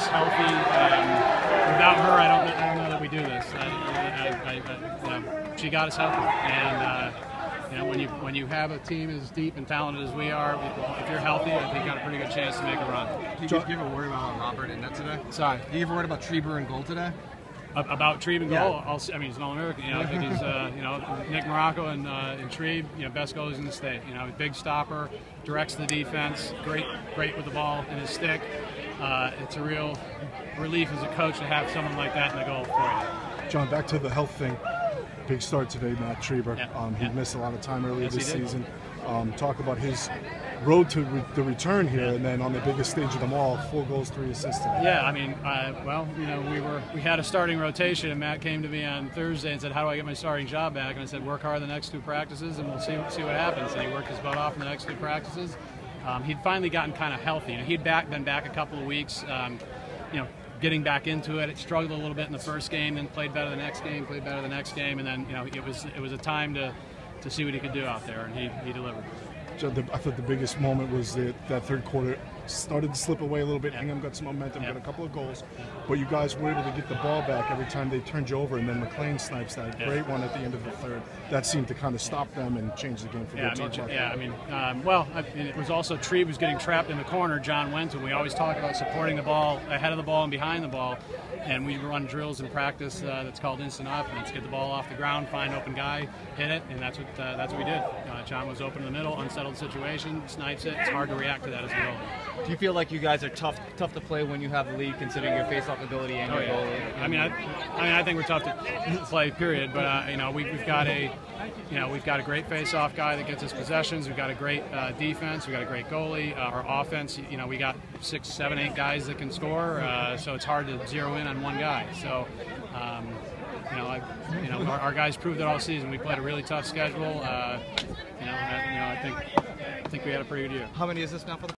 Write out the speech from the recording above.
healthy. Without her, I don't know that we do this. She got us healthy, and when you have a team as deep and talented as we are, if you're healthy, I think you got a pretty good chance to make a run. Did you give a word about Robert in net today? Sorry. Did you give a word about Treber in goal today? About Trebe and goal, Yeah. I mean, he's an All-American. I think he's, Nick Morocco and Trebe, best goalies in the state. Big stopper, directs the defense, great with the ball in his stick. It's a real relief as a coach to have someone like that in the goal for you. John, back to the health thing. Big start today, Matt Treber. Yeah. He missed a lot of time earlier Yes, this he did. season. Talk about his road to the return here, and then on the biggest stage of them all, 4 goals, 3 assists. Yeah, I mean, we had a starting rotation, and Matt came to me on Thursday and said, "How do I get my starting job back?" And I said, "Work hard the next 2 practices, and we'll see what happens." And he worked his butt off in the next 2 practices. He'd finally gotten kind of healthy. He'd been back a couple of weeks. Getting back into it. It struggled a little bit in the first game, then played better the next game, and then it was a time to see what he could do out there, and he delivered. I thought the biggest moment was that third quarter started to slip away a little bit. Hingham got some momentum, got a couple of goals, but you guys were able to get the ball back every time they turned you over, and then McLean snipes that great one at the end of the third. That seemed to kind of stop them and change the game for them. It was also Trebe was getting trapped in the corner. John went, and we always talk about supporting the ball ahead of the ball and behind the ball, and we run drills in practice that's called instant offense. Get the ball off the ground, find open guy, hit it, and that's what we did. John was open in the middle, unsettled situation, snipes it. It's hard to react to that as a goalie. Do you feel like you guys are tough to play when you have the lead, considering your face-off ability and your goal? I think we're tough to play. Period. But we've got a great face-off guy that gets us possessions. We've got a great defense. We've got a great goalie. Our offense, we got 6, 7, 8 guys that can score. So it's hard to zero in on one guy. So. Our guys proved it all season. We played a really tough schedule. I think we had a pretty good year. How many is this now for the